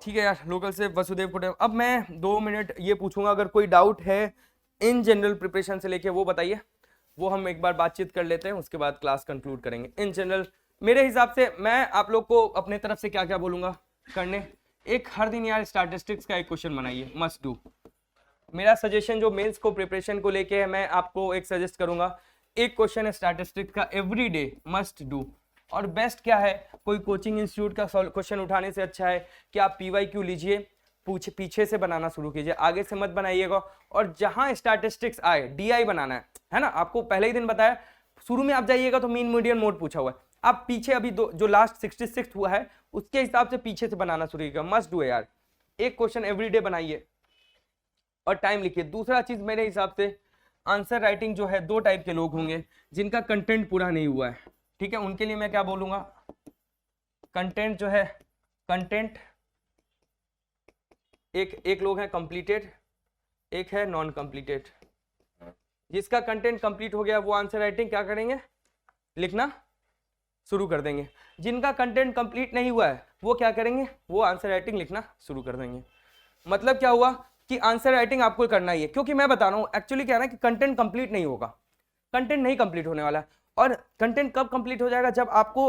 ठीक है यार, लोकल से वसुदेव कुटेल। अब मैं 2 मिनट ये पूछूंगा, अगर कोई डाउट है इन जनरल प्रिपरेशन से लेके वो बताइए, वो हम एक बार बातचीत कर लेते हैं, उसके बाद क्लास कंक्लूड करेंगे। इन जनरल मेरे हिसाब से मैं आप लोग को अपने तरफ से क्या क्या बोलूंगा करने, एक हर दिन यार स्टैटिस्टिक्स का एक क्वेश्चन बनाइए, मस्ट डू। मेरा सजेशन जो मेंस को प्रिपरेशन को लेके है, मैं आपको एक सजेस्ट करूंगा, एक क्वेश्चन है स्टैटिस्टिक्स का एवरी डे मस्ट डू। और बेस्ट क्या है, कोई कोचिंग इंस्टीट्यूट का क्वेश्चन उठाने से अच्छा है कि आप PYQ लीजिए, पीछे से बनाना शुरू कीजिए, आगे से मत बनाइएगा। और जहां स्टैटिस्टिक्स आए DI बनाना है ना, आपको पहले ही दिन बताया, शुरू में आप जाइएगा तो मीन मीडियन मोड पूछा हुआ है, आप पीछे अभी जो लास्ट 66 हुआ है उसके हिसाब से पीछे से बनाना शुरू कीजिएगा, मस्ट डू है यार। एक क्वेश्चन एवरीडे बनाइए और टाइम लिखिए। दूसरा चीज मेरे हिसाब से आंसर राइटिंग जो है, 2 टाइप के लोग होंगे जिनका कंटेंट पूरा नहीं हुआ है, ठीक है, उनके लिए मैं क्या बोलूंगा, कंटेंट जो है, कंटेंट एक लोग हैं कंप्लीटेड, एक है नॉन कंप्लीटेड। जिसका कंटेंट कंप्लीट हो गया वो आंसर राइटिंग क्या करेंगे, लिखना शुरू कर देंगे। जिनका कंटेंट कंप्लीट नहीं हुआ है वो क्या करेंगे, वो आंसर राइटिंग लिखना शुरू कर देंगे। मतलब क्या हुआ कि आंसर राइटिंग आपको करना ही है, क्योंकि मैं बता रहा हूं एक्चुअली क्या है ना कि कंटेंट कंप्लीट नहीं होगा, कंटेंट नहीं कंप्लीट होने वाला। और कंटेंट कब कंप्लीट हो जाएगा, जब आपको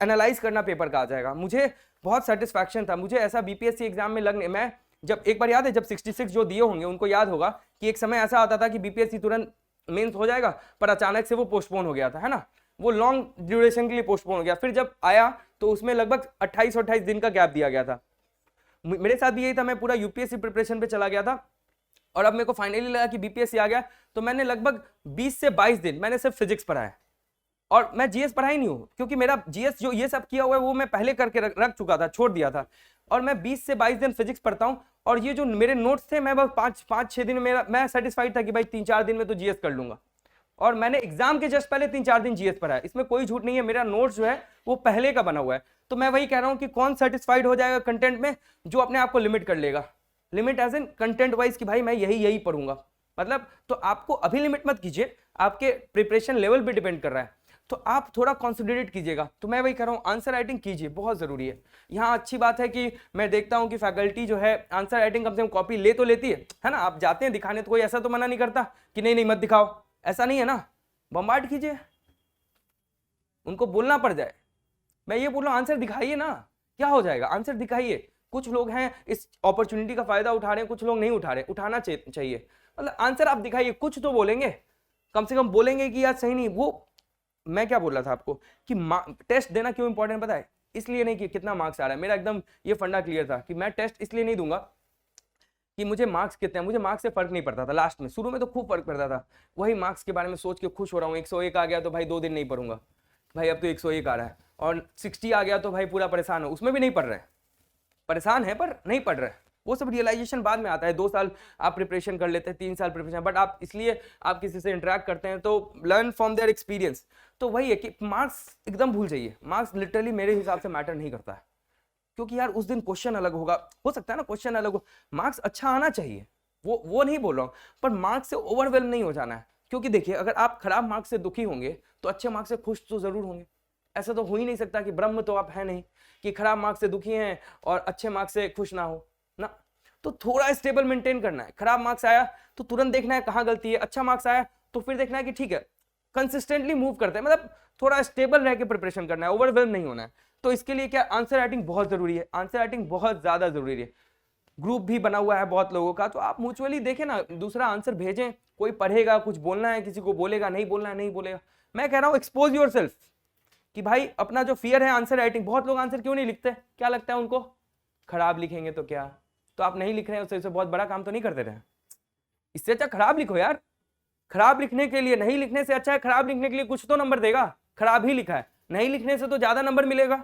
एनालाइज करना पेपर का आ जाएगा। मुझे बहुत सेटिस्फैक्शन था, मुझे ऐसा BPSC एग्जाम में लगने, मैं जब एक बार याद है, जब 66 जो दिए होंगे उनको याद होगा कि एक समय ऐसा आता था कि BPSC तुरंत मेंस हो जाएगा, पर अचानक से वो पोस्टपोन हो गया था, है ना, वो लॉन्ग ड्यूरेशन के लिए पोस्टपोन हो गया। फिर जब आया तो उसमें लगभग 28-28 दिन का गैप दिया गया था। मेरे साथ भी यही था, मैं पूरा UPSC प्रिपरेशन पे चला गया था, और अब मेरे को फाइनली लगा कि BPSC आ गया, तो मैंने लगभग 20 से 22 दिन मैंने सिर्फ फिजिक्स पढ़ा है। और मैं GS पढ़ा ही नहीं हूँ, क्योंकि मेरा GS जो ये सब किया हुआ है वो मैं पहले करके रख चुका था, छोड़ दिया था। और मैं 20 से 22 दिन फिजिक्स पढ़ता हूँ, और ये जो मेरे नोट्स थे, मैं बस 5-6 दिन में मैं सेटिस्फाइड था कि भाई 3-4 दिन में तो GS कर लूंगा। और मैंने एग्जाम के जस्ट पहले 3-4 दिन GS पढ़ा है, इसमें कोई झूठ नहीं है, मेरा नोट्स जो है वो पहले का बना हुआ है। तो मैं वही कह रहा हूँ कि कौन सेटिस्फाइड हो जाएगा कंटेंट में, जो अपने आप को लिमिट कर लेगा, limit as in content wise कि भाई मैं यही पढ़ूंगा, मतलब। तो आपको अभी लिमिट मत कीजिए, आपके प्रिपरेशन लेवल पे डिपेंड कर रहा है, तो आप थोड़ा कॉन्संट्रेट कीजिएगा। तो मैं वही कह रहा हूँ, आंसर राइटिंग कीजिए, बहुत जरूरी है। यहाँ अच्छी बात है कि मैं देखता हूँ कि फैकल्टी जो है आंसर राइटिंग कम से कम कॉपी ले तो लेती है ना। आप जाते हैं दिखाने तो कोई ऐसा तो मना नहीं करता कि नहीं मत दिखाओ, ऐसा नहीं है ना, बम्बार्ड कीजिए, उनको बोलना पड़ जाए। मैं ये बोल रहा हूँ आंसर दिखाइए ना, क्या हो जाएगा, आंसर दिखाइए। कुछ लोग हैं इस अपॉर्चुनिटी का फायदा उठा रहे हैं, कुछ लोग नहीं उठा रहे, उठाना चाहिए। मतलब आंसर आप दिखाइए, कुछ तो बोलेंगे, कम से कम बोलेंगे कि यार सही नहीं। वो मैं क्या बोल रहा था आपको कि टेस्ट देना क्यों इंपॉर्टेंट पता है, इसलिए नहीं कि कितना मार्क्स आ रहा है, मेरा एकदम ये फंडा क्लियर था कि मैं टेस्ट इसलिए नहीं दूंगा कि मुझे मार्क्स कितने हैं, मुझे मार्क्स से फर्क नहीं पड़ता था। लास्ट में, शुरू में तो खूब फर्क पड़ता था, वही मार्क्स के बारे में सोच के खुश हो रहा हूँ। 101 आ गया तो भाई 2 दिन नहीं पढ़ूंगा, भाई अब तो 101 आ रहा है, और 60 आ गया तो भाई पूरा परेशान हो, उसमें भी नहीं पढ़ रहे, परेशान है पर नहीं पढ़ रहे। वो सब रियलाइजेशन बाद में आता है, 2 साल आप प्रिपरेशन कर लेते हैं, 3 साल प्रिपरेशन, बट आप इसलिए आप किसी से इंटरेक्ट करते हैं तो लर्न फ्रॉम देयर एक्सपीरियंस। तो वही है कि मार्क्स एकदम भूल जाइए, मार्क्स लिटरली मेरे हिसाब से मैटर नहीं करता है, क्योंकि यार उस दिन क्वेश्चन अलग होगा, हो सकता है ना क्वेश्चन अलग हो, मार्क्स अच्छा आना चाहिए, वो नहीं बोल रहा हूँ, पर मार्क्स से ओवरवेल्म नहीं हो जाना है। क्योंकि देखिए, अगर आप खराब मार्क्स से दुखी होंगे तो अच्छे मार्क्स से खुश तो जरूर होंगे। ऐसा तो हो ही नहीं सकता कि ब्रह्म तो आप है नहीं कि खराब मार्क्स से दुखी हैं और अच्छे मार्क्स से खुश ना हो ना। तो थोड़ा स्टेबल मेंटेन करना है। खराब मार्क्स आया तो तुरंत देखना है कहाँ गलती है, अच्छा मार्क्स आया तो फिर देखना है कि ठीक है, कंसिस्टेंटली मूव करते हैं, मतलब थोड़ा स्टेबल रह के प्रिपरेशन करना है, ओवरवेल्म नहीं होना है। तो इसके लिए क्या, आंसर राइटिंग बहुत जरूरी है, आंसर राइटिंग बहुत ज्यादा जरूरी है। ग्रुप भी बना हुआ है बहुत लोगों का, तो आप म्यूचुअली देखें ना, दूसरा आंसर भेजें, कोई पढ़ेगा, कुछ बोलना है किसी को बोलेगा, नहीं बोलना है नहीं बोलेगा। मैं कह रहा हूं एक्सपोज योरसेल्फ कि भाई अपना जो फियर है आंसर राइटिंग। बहुत लोग आंसर क्यों नहीं लिखते, क्या लगता है उनको, खराब लिखेंगे तो क्या, तो आप नहीं लिख रहे हैं उससे बहुत बड़ा काम तो नहीं करते रहे, इससे अच्छा खराब लिखो यार। खराब लिखने के लिए, नहीं लिखने से अच्छा है खराब लिखने के लिए कुछ तो नंबर देगा, खराब ही लिखा है, नहीं लिखने से तो ज्यादा नंबर मिलेगा।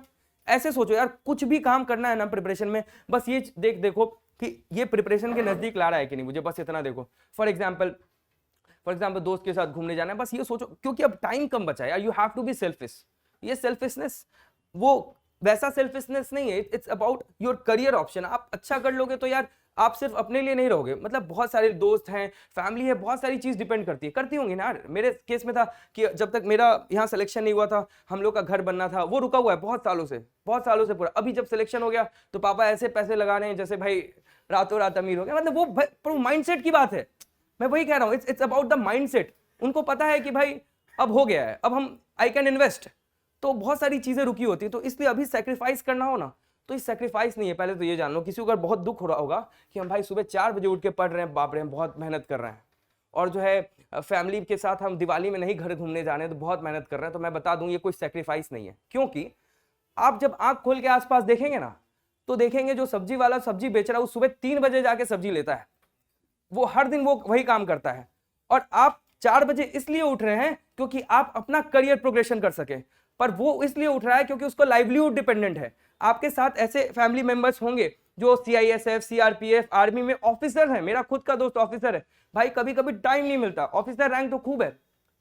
ऐसे सोचो यार, कुछ भी काम करना है ना प्रिपरेशन में, बस ये देखो कि ये प्रिपरेशन के नजदीक ला रहा है कि नहीं मुझे, बस इतना देखो। फॉर एग्जाम्पल दोस्त के साथ घूमने जाना है, बस ये सोचो, क्योंकि अब टाइम कम बचा है, you have to be selfish. ये सेल्फिशनेस वो वैसा सेल्फिशनेस नहीं है, it's about your career option. आप अच्छा कर लोगे तो यार आप सिर्फ अपने लिए नहीं रहोगे, मतलब बहुत सारे दोस्त हैं, फैमिली है, बहुत सारी चीज डिपेंड करती होंगी ना यार। मेरे केस में था कि जब तक मेरा यहाँ सिलेक्शन नहीं हुआ था, हम लोग का घर बनना था, वो रुका हुआ है बहुत सालों से पूरा। अभी जब सिलेक्शन हो गया तो पापा ऐसे पैसे लगा रहे हैं जैसे भाई रातों रात अमीर हो गया, मतलब वो माइंडसेट की बात है। मैं वही कह रहा हूँ, इट्स अबाउट द माइंडसेट। उनको पता है कि भाई अब हो गया है, अब हम आई कैन इन्वेस्ट, तो बहुत सारी चीजें रुकी होती है। तो इसलिए अभी सेक्रीफाइस करना हो ना, तो ये सेक्रीफाइस नहीं है। पहले तो ये जान लो, किसी को अगर बहुत दुख हो रहा होगा कि हम भाई सुबह 4 बजे उठ के पढ़ रहे हैं, बाप रे हम बहुत मेहनत कर रहे हैं, और जो है फैमिली के साथ हम दिवाली में नहीं घर घूमने जाने हैं, तो बहुत मेहनत कर रहे हैं, तो मैं बता दूं ये कोई सेक्रीफाइस नहीं है। क्योंकि आप जब आंख खोल के आसपास देखेंगे ना, तो देखेंगे जो सब्जी वाला सब्जी बेच रहा है वो सुबह 3 बजे जाके सब्जी लेता है, वो हर दिन वो वही काम करता है, और आप 4 बजे इसलिए उठ रहे हैं क्योंकि आप अपना करियर प्रोग्रेशन कर सके। पर वो इसलिए उठ रहा है क्योंकि उसको लाइवलीहुड डिपेंडेंट है। आपके साथ ऐसे फैमिली मेंबर्स होंगे जो सीआईएसएफ, सीआरपीएफ, आर्मी में ऑफिसर है। मेरा खुद का दोस्त ऑफिसर है भाई, कभी कभी टाइम नहीं मिलता, ऑफिसर रैंक तो खूब है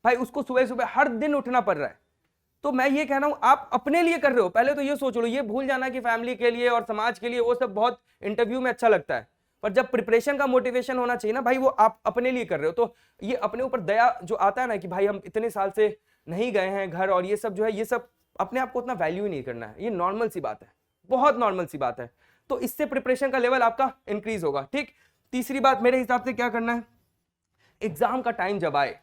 भाई, उसको सुबह सुबह हर दिन उठना पड़ रहा है। तो मैं ये कह रहा हूं, आप अपने लिए कर रहे हो, पहले तो ये सोच लो, ये भूल जाना कि फैमिली के लिए और समाज के लिए वो सब बहुत इंटरव्यू में अच्छा लगता है, पर जब प्रिपरेशन का मोटिवेशन होना चाहिए ना भाई, वो आप अपने लिए कर रहे हो। तो ये अपने ऊपर दया जो आता है ना कि भाई हम इतने साल से नहीं गए हैं घर, और ये सब जो है, ये सब अपने आप को उतना वैल्यू ही नहीं करना है। ये नॉर्मल सी बात है, बहुत नॉर्मल सी बात है। तो इससे प्रिपरेशन का लेवल आपका इंक्रीज होगा। ठीक, तीसरी बात मेरे हिसाब से क्या करना है, एग्जाम का टाइम जब आए,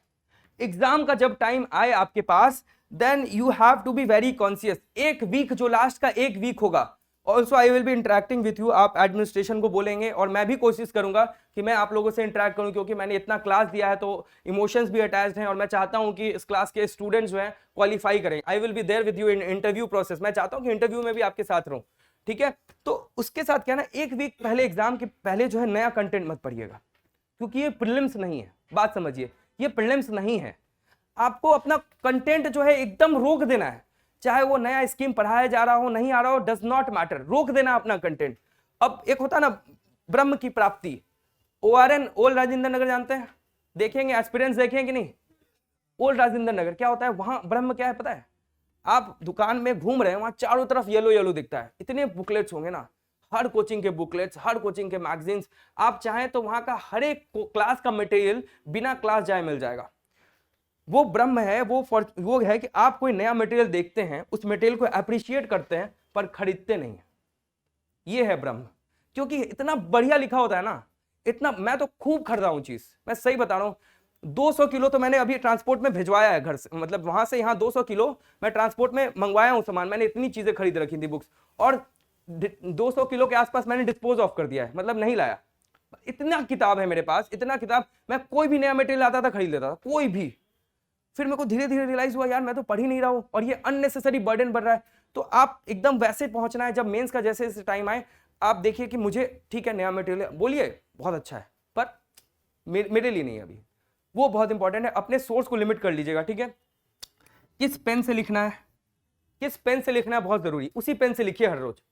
एग्जाम का जब टाइम आए आपके पास, then you have to be very conscious. एक वीक जो लास्ट का एक वीक होगा, also I will be interacting with you, आप एडमिनिस्ट्रेशन को बोलेंगे और मैं भी कोशिश करूंगा कि मैं आप लोगों से इंटरेक्ट करूं, क्योंकि मैंने इतना क्लास दिया है तो इमोशंस भी अटैच्ड हैं, और मैं चाहता हूं कि इस क्लास के स्टूडेंट्स जो हैं क्वालिफाई करें। I will be there with you in interview process, मैं चाहता हूं कि इंटरव्यू में भी आपके साथ रहूं, ठीक है। तो उसके साथ क्या ना, एक वीक पहले एग्जाम के पहले जो है नया कंटेंट मत पढ़िएगा, क्योंकि ये प्रीलिम्स नहीं है, बात समझिए, ये प्रीलिम्स नहीं है। आपको अपना कंटेंट जो है एकदम रोक देना है, चाहे वो नया स्कीम पढ़ाया जा रहा हो, नहीं आ रहा हो, डज नॉट मैटर, रोक देना अपना कंटेंट। अब एक होता ना ब्रह्म की प्राप्ति, ORN ओल्ड राजेंद्र नगर जानते हैं, देखेंगे एस्पिरेंट्स देखेंगे कि नहीं, ओल्ड राजेंद्र नगर क्या होता है, वहां ब्रह्म क्या है पता है, आप दुकान में घूम रहे हैं, वहां चारों तरफ येलो येलो दिखता है, इतने बुकलेट्स होंगे ना, हर कोचिंग के बुकलेट्स, हर कोचिंग के मैगजीन्स, आप चाहें तो वहां का हर एक क्लास का मटेरियल बिना क्लास जाए मिल जाएगा। वो ब्रह्म है, वो है कि आप कोई नया मटेरियल देखते हैं, उस मटेरियल को अप्रिशिएट करते हैं पर खरीदते नहीं है, ये है ब्रह्म। क्योंकि इतना बढ़िया लिखा होता है ना, इतना, मैं तो खूब खरीदा हूं चीज, मैं सही बता रहा हूं। 200 किलो तो मैंने अभी ट्रांसपोर्ट में भिजवाया है घर से, मतलब वहां से यहाँ 200 किलो मैं ट्रांसपोर्ट में मंगवाया हूं सामान, मैंने इतनी चीजें खरीद रखी थी बुक्स, और 200 किलो के आसपास मैंने डिस्पोज ऑफ कर दिया है, मतलब नहीं लाया। इतना किताब है मेरे पास, इतना किताब, मैं कोई भी नया मटेरियल आता था खरीद लेता था, कोई भी। फिर मेरे को धीरे धीरे रियलाइज हुआ यार मैं तो पढ़ ही नहीं रहा हूं, और ये अननेसेसरी बर्डन बढ़ रहा है। तो आप एकदम वैसे पहुंचना है, जब मेंस का जैसे जैसे टाइम आए, आप देखिए कि मुझे ठीक है नया मटेरियल बोलिए बहुत अच्छा है, पर मेरे लिए नहीं है अभी, वो बहुत इंपॉर्टेंट है। अपने सोर्स को लिमिट कर लीजिएगा, ठीक है। किस पेन से लिखना है, किस पेन से लिखना है बहुत जरूरी, उसी पेन से लिखिए हर रोज।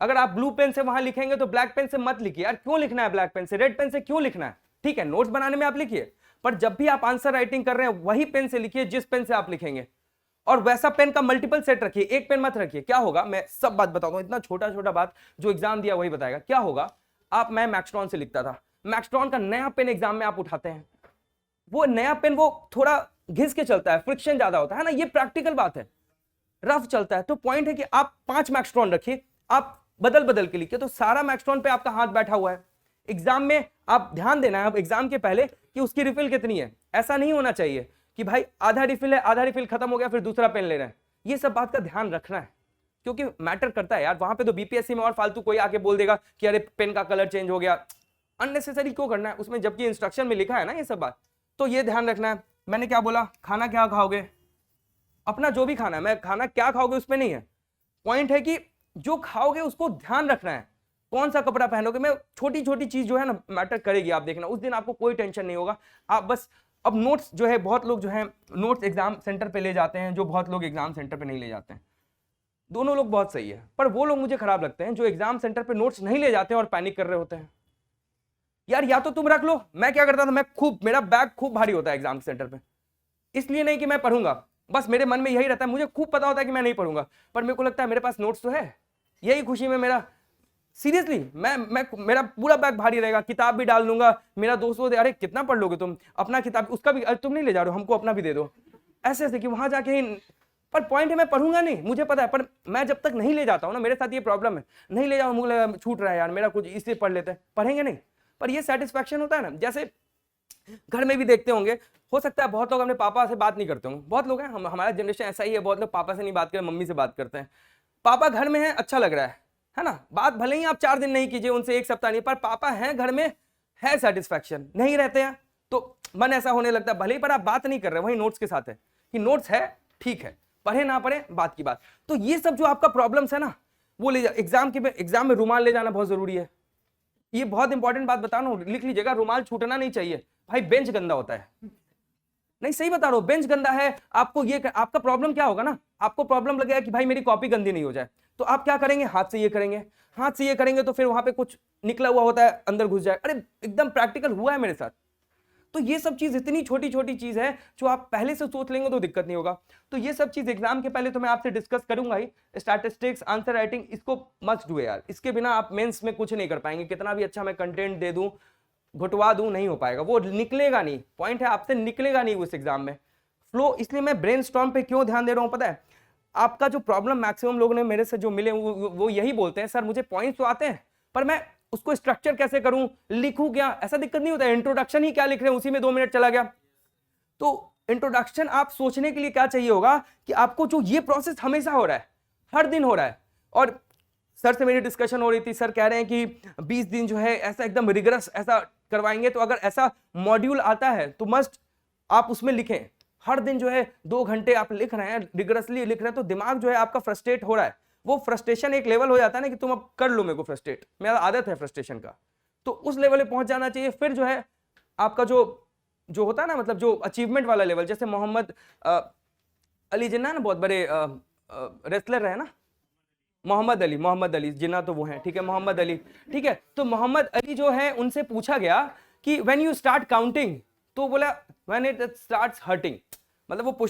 अगर आप ब्लू पेन से वहां लिखेंगे तो ब्लैक पेन से मत लिखिए यार, क्यों लिखना है ब्लैक पेन से, रेड पेन से क्यों लिखना है, ठीक है नोट्स बनाने में आप लिखिए, पर जब भी आप आंसर राइटिंग कर रहे हैं वही पेन से लिखिए जिस पेन से आप लिखेंगे, और वैसा पेन का मल्टीपल सेट रखिए, एक पेन मत रखिए। क्या होगा, मैं सब बात बताता हूं, इतना छोटा छोटा बात जो एग्जाम दिया वही बताएगा। क्या होगा, मैं मैक्सट्रॉन से लिखता था, मैक्सट्रॉन का नया पेन एग्जाम में आप उठाते हैं, वो नया पेन वो थोड़ा घिस के चलता है, फ्रिक्शन ज्यादा होता है ना, ये प्रैक्टिकल बात है, रफ चलता है। तो पॉइंट है कि आप 5 मैक्सट्रॉन रखिए, आप बदल बदल के लिखिए, तो सारा मैक्सट्रॉन पे आपका हाथ बैठा हुआ है। एग्जाम में आप ध्यान देना है, अब एग्जाम के पहले, कि उसकी रिफिल कितनी है। ऐसा नहीं होना चाहिए कि भाई आधा रिफिल है, आधा रिफिल खत्म हो गया फिर दूसरा पेन ले रहे हैं, ये सब बात का ध्यान रखना है, क्योंकि मैटर करता है यार। वहां पे तो बीपीएससी में और फालतू कोई आके बोल देगा कि अरे पेन का कलर चेंज हो गया, अननेसेसरी क्यों करना है उसमें, जबकि इंस्ट्रक्शन में लिखा है ना ये सब बात। तो ये ध्यान रखना है। मैंने क्या बोला, खाना क्या खाओगे, अपना जो भी खाना है, मैं खाना क्या खाओगे उसमें नहीं है, पॉइंट है कि जो खाओगे उसको ध्यान रखना है, कौन सा कपड़ा पहनोगे, मैं छोटी छोटी चीज जो है ना मैटर करेगी, आप देखना उस दिन आपको कोई टेंशन नहीं होगा। आप बस, अब नोट्स जो है, बहुत लोग जो है नोट्स एग्जाम सेंटर पे ले जाते हैं, जो बहुत लोग एग्जाम सेंटर पे नहीं ले जाते हैं, दोनों लोग बहुत सही है, पर वो लोग मुझे खराब लगते हैं जो एग्जाम सेंटर पे नोट्स नहीं ले जाते हैं और पैनिक कर रहे होते हैं। यार या तो तुम रख लो, मैं क्या करता था, मैं खूब, मेरा बैग खूब भारी होता है एग्जाम सेंटर पे, इसलिए नहीं कि मैं पढ़ूंगा, बस मेरे मन में यही रहता है, मुझे खूब पता होता है कि मैं नहीं पढ़ूंगा, पर मेरे को लगता है मेरे पास नोट्स तो है, यही खुशी में मेरा सीरियसली मैं मेरा पूरा बैग भारी रहेगा, किताब भी डाल लूंगा। मेरा दोस्त बोलते अरे कितना पढ़ लोगे तुम, अपना किताब उसका भी, अरे तुम नहीं ले जा रहे हो, हमको अपना भी दे दो, ऐसे ऐसे कि वहां जाके ही। पर पॉइंट है मैं पढ़ूंगा नहीं, मुझे पता है, पर मैं जब तक नहीं ले जाता हूँ ना, मेरे साथ ये प्रॉब्लम है, नहीं ले जाऊँ मुझे छूट रहा है यार मेरा कुछ, इसलिए पढ़ लेते हैं, पढ़ेंगे नहीं। पर ये सेटिस्फैक्शन होता है ना, जैसे घर में भी देखते होंगे, हो सकता है बहुत लोग अपने पापा से बात नहीं करते होंगे, बहुत लोग हैं, हमारा जनरेशन ऐसा ही है, बहुत लोग पापा से नहीं बात करते, मम्मी से बात करते हैं। पापा घर में है, अच्छा लग रहा है ना, बात भले ही आप 4 दिन नहीं कीजिए उनसे, 1 सप्ताह नहीं, पर पापा हैं घर में, है सेटिस्फैक्शन। नहीं रहते हैं तो मन ऐसा होने लगता है, भले ही पर आप बात नहीं कर रहे, वही नोट्स के साथ है कि नोट्स है ठीक है, पढ़े ना पढ़े बात की बात। तो ये सब जो आपका प्रॉब्लम्स है ना, वो ले जा, एग्जाम में रुमाल ले जाना बहुत जरूरी है। ये बहुत इंपॉर्टेंट बात बता रहा हूं, लिख लीजिएगा, रुमाल छूटना नहीं चाहिए भाई, बेंच गंदा होता है। नहीं सही बता रहा हूं, बेंच गंदा है, आपको ये आपका प्रॉब्लम क्या होगा ना, आपको प्रॉब्लम लगेगा कि भाई मेरी कॉपी गंदी नहीं हो जाए, तो आप क्या करेंगे, हाथ से ये करेंगे, हाथ से ये करेंगे, तो फिर वहां पे कुछ निकला हुआ होता है, अंदर घुस जाए। अरे एकदम प्रैक्टिकल हुआ है मेरे साथ। तो ये सब चीज इतनी छोटी छोटी चीज है, जो आप पहले से सोच लेंगे तो दिक्कत नहीं होगा। तो ये सब चीज एग्जाम के पहले तो मैं आपसे डिस्कस करूंगा ही, स्टैटिस्टिक्स, आंसर राइटिंग, इसको मस्ट डू यार, इसके बिना आप मेंस में कुछ नहीं कर पाएंगे, कितना भी अच्छा मैं कंटेंट दे दूं, घुटवा दूं, नहीं हो पाएगा, वो निकलेगा नहीं, पॉइंट है आपसे निकलेगा नहीं उस एग्जाम में फ्लो। इसलिए मैं ब्रेनस्टॉर्म पे क्यों ध्यान दे रहा हूं पता है, आपका जो प्रॉब्लम मैक्सिमम लोगों ने मेरे से जो मिले वो यही बोलते हैं, सर मुझे पॉइंट्स तो आते हैं पर मैं उसको स्ट्रक्चर कैसे करूं, लिखूं क्या, ऐसा दिक्कत नहीं होता है, इंट्रोडक्शन ही क्या लिख रहे हैं, उसी में 2 मिनट चला गया। तो इंट्रोडक्शन आप सोचने के लिए क्या चाहिए होगा कि आपको जो ये प्रोसेस हमेशा हो रहा है, हर दिन हो रहा है। और सर से मेरी डिस्कशन हो रही थी, सर कह रहे हैं कि 20 दिन जो है ऐसा एकदम रिगरस ऐसा करवाएंगे, तो अगर ऐसा मॉड्यूल आता है तो मस्ट आप उसमें लिखें, हर दिन जो है 2 घंटे आप लिख रहे हैं, रिगरसली लिख रहे हैं, तो दिमाग जो है आपका फ्रस्ट्रेट हो रहा है, वो फ्रस्ट्रेशन एक लेवल हो जाता है ना कि तुम अब कर लो मेरे को फ्रस्ट्रेट, मेरा आदत है फ्रस्ट्रेशन का, तो उस लेवल पे पहुंच जाना चाहिए। फिर जो है आपका जो होता है ना, मतलब जो अचीवमेंट वाला लेवल, जैसे मोहम्मद अली जिन्ना ना, बहुत बड़े रेसलर रहे ना, मोहम्मद अली जिन्ना, तो वो हैं, ठीक है, मोहम्मद अली, ठीक है। तो मोहम्मद अली जो है, उनसे पूछा गया कि व्हेन यू स्टार्ट काउंटिंग, तो बोला व्हेन इट स्टार्ट्स हर्टिंग, मतलब वो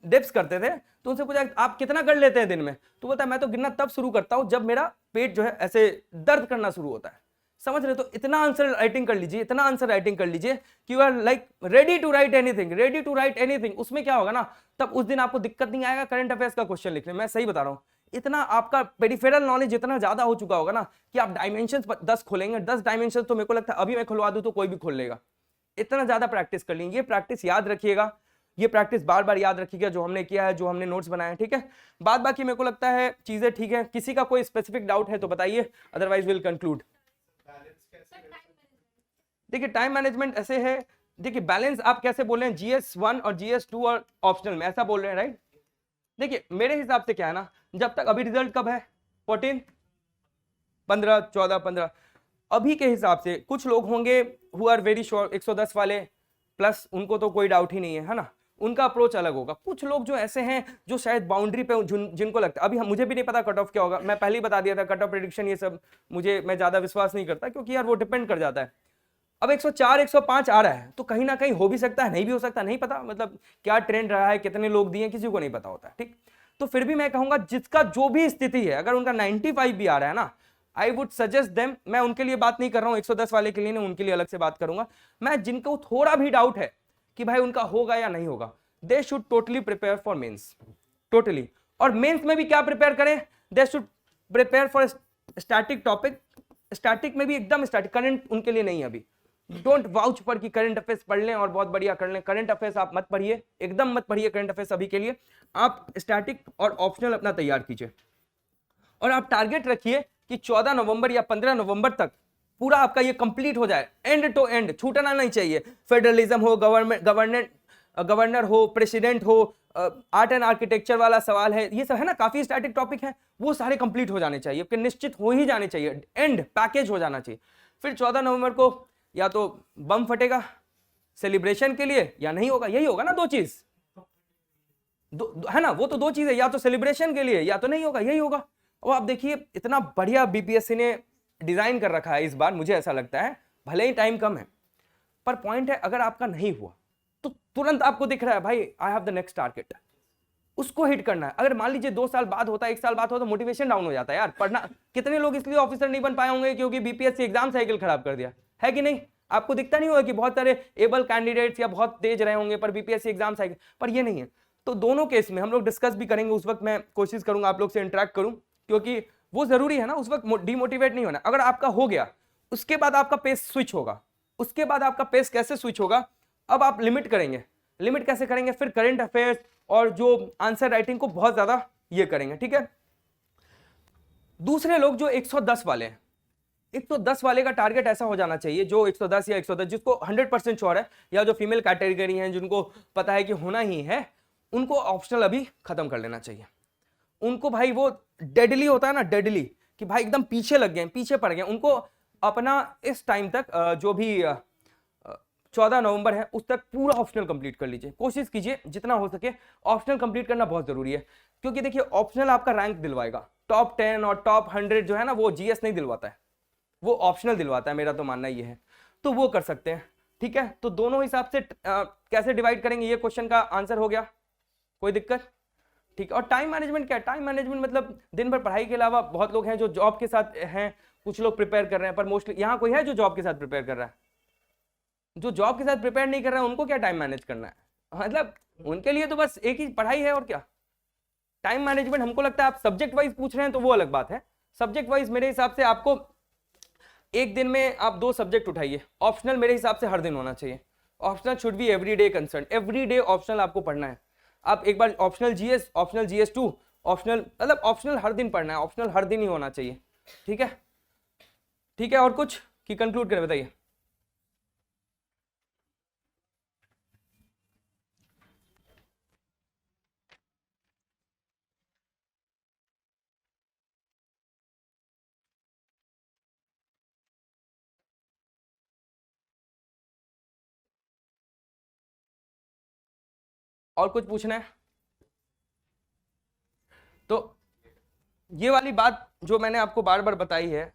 डिप्स करते थे, तो उनसे पूछा आप कितना कर लेते हैं दिन में, तो बोलता मैं तो गिनना तब शुरू करता हूं जब मेरा पेट जो है ऐसे दर्द करना शुरू होता है। समझ रहे? तो इतना आंसर राइटिंग कर लीजिए, इतना आंसर राइटिंग कर लीजिए कि you are like ready to write anything, ready to write anything. उसमें क्या होगा ना, तब उस दिन आपको दिक्कत नहीं आएगा करंट अफेयर्स का क्वेश्चन लिखने में, मैं सही बता रहा हूं। इतना आपका पेरिफेरल नॉलेज इतना ज्यादा हो चुका होगा ना कि आप डायमेंशंस 10 खोलेंगे, 10 डायमेंशंस तो मेरे को लगता है अभी मैं खुलवा दूं तो कोई भी खोल लेगा, इतना ज्यादा प्रैक्टिस कर लेंगे। ये प्रैक्टिस याद रखिएगा, ये प्रैक्टिस बार बार याद रखिएगा, जो हमने किया है, जो हमने नोट्स बनाए हैं, ठीक है। बाद बाकी मेरे को लगता है चीजें ठीक है। किसी का कोई स्पेसिफिक डाउट है तो बताइए, अदरवाइज विल कंक्लूड। देखिए टाइम मैनेजमेंट ऐसे है, देखिए बैलेंस आप कैसे बोल रहे हैं, GS1 और GS2 और ऑप्शनल में ऐसा बोल रहे हैं, राइट। देखिए मेरे हिसाब से क्या है ना, जब तक अभी रिजल्ट कब है, 14, 15, 14, 15, अभी के हिसाब से कुछ लोग होंगे हु आर वेरी श्योर 110 वाले प्लस, उनको तो कोई डाउट ही नहीं है ना, उनका अप्रोच अलग होगा। कुछ लोग जो ऐसे हैं जो शायद बाउंड्री पे जिनको लगता है, अभी मुझे भी नहीं पता कट ऑफ क्या होगा, मैं पहले ही बता दिया था कट ऑफ प्रेडिक्शन ये सब मैं ज्यादा विश्वास नहीं करता, क्योंकि यार वो डिपेंड कर जाता है। अब 104 105 आ रहा है, तो कहीं ना कहीं हो भी सकता है, नहीं भी हो सकता, नहीं पता, मतलब क्या ट्रेंड रहा है, कितने लोग दिए, किसी को नहीं पता होता, ठीक। तो फिर भी मैं कहूंगा जिसका जो भी स्थिति है, अगर उनका 95 भी आ रहा है ना, आई वुड सजेस्ट देम, मैं उनके लिए बात नहीं कर रहा हूं, 110 वाले के लिए नहीं, उनके लिए अलग से बात करूंगा मैं, जिनको थोड़ा भी डाउट है कि भाई उनका होगा या नहीं होगा, they should totally prepare for mains, totally. और मेंस में भी क्या प्रिपेयर करें, they should prepare for static topic, static में भी एकदम स्टैटिक, करंट उनके लिए नहीं है अभी, डोंट वाउच पर कि करंट अफेयर्स पढ़ लें और बहुत बढ़िया कर लें, करंट अफेयर्स आप मत पढ़िए, एकदम मत पढ़िए करंट अफेयर्स अभी के लिए। आप स्टैटिक और ऑप्शनल अपना तैयार कीजिए, और आप टारगेट रखिए कि 14 नवंबर या 15 नवंबर तक पूरा आपका ये कंप्लीट हो जाए, एंड टू एंड, छूटना नहीं चाहिए। फेडरलिज्म हो, गवर्नर हो, प्रेसिडेंट हो, आर्ट एंड आर्किटेक्चर वाला सवाल है, ये सब है ना, काफी स्टैटिक टॉपिक है, वो सारे कंप्लीट हो जाने चाहिए, कि निश्चित हो ही जाने चाहिए, एंड पैकेज हो जाना चाहिए। फिर 14 नवंबर को या तो बम फटेगा सेलिब्रेशन के लिए, या नहीं होगा, यही होगा ना, 2 चीज है ना, वो तो 2 चीज है, या तो सेलिब्रेशन के लिए या तो नहीं होगा, यही होगा। और आप देखिए इतना बढ़िया बीपीएससी ने डिजाइन कर रखा है इस बार, मुझे ऐसा लगता है, भले ही टाइम कम है, पर पॉइंट है अगर आपका नहीं हुआ तो तुरंत आपको दिख रहा है भाई I have the next target, उसको हिट करना है। अगर मान लीजिए 2 साल बाद होता है, 1 साल बाद होता है, तो मोटिवेशन डाउन हो जाता है यार। पढ़ना, कितने लोग इसलिए ऑफिसर नहीं बन पाए होंगे क्योंकि बीपीएससी एग्जाम साइकिल खराब कर दिया है कि नहीं? आपको दिखता नहीं होगा कि बहुत सारे एबल कैंडिडेट्स या बहुत तेज रहे होंगे पर बीपीएससी एग्जाम साइकिल, पर ये नहीं है। तो दोनों केस में हम लोग डिस्कस भी करेंगे, उस वक्त मैं कोशिश करूंगा आप लोग से इंटरेक्ट करूं, क्योंकि वो जरूरी है ना, उस वक्त डिमोटिवेट नहीं होना। अगर आपका हो गया, उसके बाद आपका पेस स्विच होगा। उसके बाद आपका पेस कैसे स्विच होगा? अब आप लिमिट करेंगे। लिमिट कैसे करेंगे? फिर करंट अफेयर्स और जो आंसर राइटिंग को बहुत ज्यादा ये करेंगे, ठीक है। दूसरे लोग जो 110 वाले हैं, 110 वाले का टारगेट ऐसा हो जाना चाहिए, जो 110 या 110 जिसको 100% श्योर है, या जो फीमेल कैटेगरी है जिनको पता है कि होना ही है, उनको ऑप्शनल अभी खत्म कर लेना चाहिए। उनको भाई वो डेडली होता है ना, डेडली, कि भाई एकदम पीछे लग गए, पीछे पड़ गए, उनको अपना इस टाइम तक जो भी 14 नवंबर है उस तक पूरा ऑप्शनल कंप्लीट कर लीजिए। कोशिश कीजिए जितना हो सके, ऑप्शनल कंप्लीट करना बहुत जरूरी है, क्योंकि देखिए ऑप्शनल आपका रैंक दिलवाएगा। टॉप 10 और टॉप 100 जो है ना, वो जीएस नहीं दिलवाता है, वो ऑप्शनल दिलवाता है, मेरा तो मानना ये है। तो वो कर सकते हैं, ठीक है। तो दोनों हिसाब से कैसे डिवाइड करेंगे, ये क्वेश्चन का आंसर हो गया, कोई दिक्कत? ठीक है। और टाइम मैनेजमेंट क्या है? टाइम मैनेजमेंट मतलब दिन भर पढ़ाई के अलावा बहुत लोग हैं जो जॉब के साथ हैं, कुछ लोग प्रिपेयर कर रहे हैं, पर मोस्टली यहाँ कोई है जो जॉब के साथ प्रिपेयर कर रहा है? जो जॉब के साथ प्रिपेयर नहीं कर रहा है उनको क्या टाइम मैनेज करना है? मतलब उनके लिए तो बस एक ही पढ़ाई है, और क्या। टाइम मैनेजमेंट हमको लगता है आप सब्जेक्ट वाइज पूछ रहे हैं तो वो अलग बात है। सब्जेक्ट वाइज मेरे हिसाब से आपको एक दिन में आप 2 सब्जेक्ट उठाइए। ऑप्शनल मेरे हिसाब से हर दिन होना चाहिए। Optional should be everyday concern, everyday optional आपको पढ़ना है। आप एक बार optional GS, optional GS two, optional, मतलब ऑप्शनल हर दिन पढ़ना है, ऑप्शनल हर दिन ही होना चाहिए, ठीक है। ठीक है, और कुछ कि कंक्लूड करें, बताइए। और कुछ पूछना है? तो ये वाली बात जो मैंने आपको बार बार बताई है,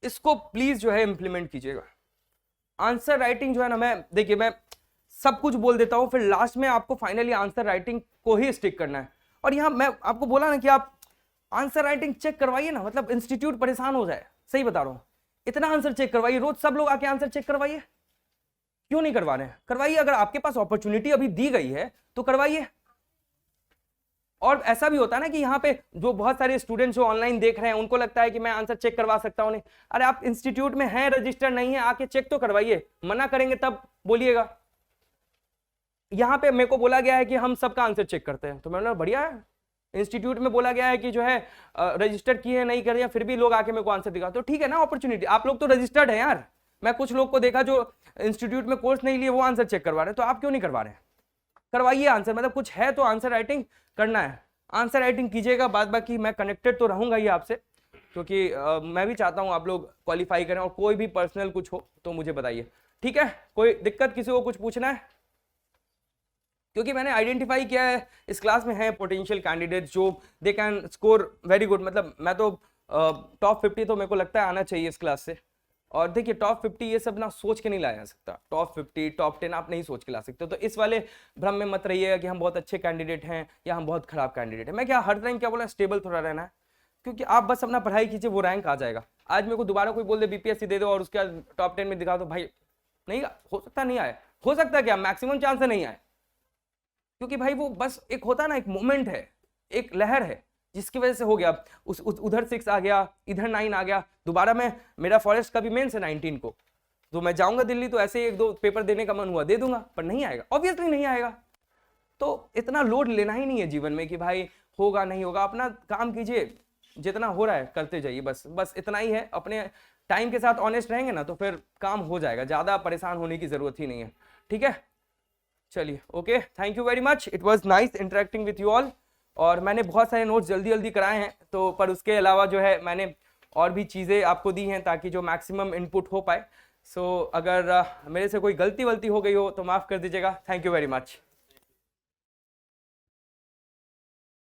इसको प्लीज जो है इंप्लीमेंट कीजिएगा। आंसर राइटिंग जो है ना, मैं देखिए मैं सब कुछ बोल देता हूं, फिर लास्ट में आपको फाइनली आंसर राइटिंग को ही स्टिक करना है। और यहां मैं आपको बोला ना कि आप आंसर राइटिंग चेक करवाइए ना, मतलब इंस्टीट्यूट परेशान हो जाए, सही बता रहा हूं। इतना आंसर चेक करवाइए, रोज सब लोग आके आंसर चेक करवाइए। क्यों नहीं करवा रहे हैं? करवाइए। अगर आपके पास अपॉर्चुनिटी अभी दी गई है तो करवाइए। और ऐसा भी होता है ना कि यहाँ पे जो बहुत सारे स्टूडेंट्स जो ऑनलाइन देख रहे हैं, उनको लगता है कि मैं आंसर चेक करवा सकता हूँ नहीं। अरे आप इंस्टीट्यूट में हैं, रजिस्टर नहीं है, आके चेक तो करवाइए। मना करेंगे तब बोलिएगा। यहाँ पे मेरे को बोला गया है कि हम सबका आंसर चेक करते हैं, तो मैंने बढ़िया है। इंस्टीट्यूट में बोला गया है कि जो है रजिस्टर किए नहीं कर रहे, फिर भी लोग आके मेरे को आंसर दिखा, तो ठीक है ना, अपॉर्चुनिटी। आप लोग तो रजिस्टर्ड है यार। मैं कुछ लोग को देखा जो इंस्टीट्यूट में कोर्स नहीं लिए, वो आंसर चेक करवा रहे हैं, तो आप क्यों नहीं करवा रहे हैं? करवाइए आंसर, मतलब कुछ है तो आंसर राइटिंग करना है, आंसर राइटिंग कीजिएगा। बाद बाकी मैं कनेक्टेड तो रहूंगा ही आपसे, क्योंकि मैं भी चाहता हूं आप लोग क्वालिफाई करें। और कोई भी पर्सनल कुछ हो तो मुझे बताइए, ठीक है। कोई दिक्कत, किसी को कुछ पूछना है? क्योंकि मैंने आइडेंटिफाई किया है इस क्लास में है पोटेंशियल कैंडिडेट्स जो they can score very good. मतलब मैं तो टॉप 50 तो मेरे को लगता है आना चाहिए इस क्लास से। और देखिए टॉप 50 ये सब ना सोच के नहीं लाया जा सकता। टॉप 50 टॉप 10 आप नहीं सोच के ला सकते। तो इस वाले भ्रम में मत रहिएगा कि हम बहुत अच्छे कैंडिडेट हैं या हम बहुत खराब कैंडिडेट हैं। मैं क्या हर टाइम क्या बोला, स्टेबल थोड़ा रहना है, क्योंकि आप बस अपना पढ़ाई कीजिए, वो रैंक आ जाएगा। आज मेरे को दोबारा कोई बोल दे बीपीएससी दे दो और उसके बाद टॉप 10 में दिखा दो, भाई नहीं हो सकता, नहीं आए, हो सकता क्या, मैक्सिमम चांस है नहीं आए। क्योंकि भाई वो बस एक होता है ना, एक मोमेंट है, एक लहर है, जिसकी वजह से हो गया। उधर 6 आ गया, इधर 9 आ गया। दोबारा मैं, मेरा फॉरेस्ट का भी मेंस है 19 को, तो मैं जाऊंगा दिल्ली, तो ऐसे ही 1-2 पेपर देने का मन हुआ दे दूंगा, पर नहीं आएगा, ऑब्वियसली नहीं आएगा। तो इतना लोड लेना ही नहीं है जीवन में कि भाई होगा नहीं होगा। अपना काम कीजिए, जितना हो रहा है करते जाइए, बस इतना ही है। अपने टाइम के साथ ऑनेस्ट रहेंगे ना तो फिर काम हो जाएगा, ज्यादा परेशान होने की जरूरत ही नहीं है, ठीक है। चलिए, okay, thank you very much, it was nice interacting with you all. और मैंने बहुत सारे नोट्स जल्दी जल्दी कराए हैं, तो पर उसके अलावा जो है मैंने और भी चीज़ें आपको दी हैं ताकि जो मैक्सिमम इनपुट हो पाए। सो अगर मेरे से कोई गलती वलती हो गई हो तो माफ़ कर दीजिएगा। Thank you very much.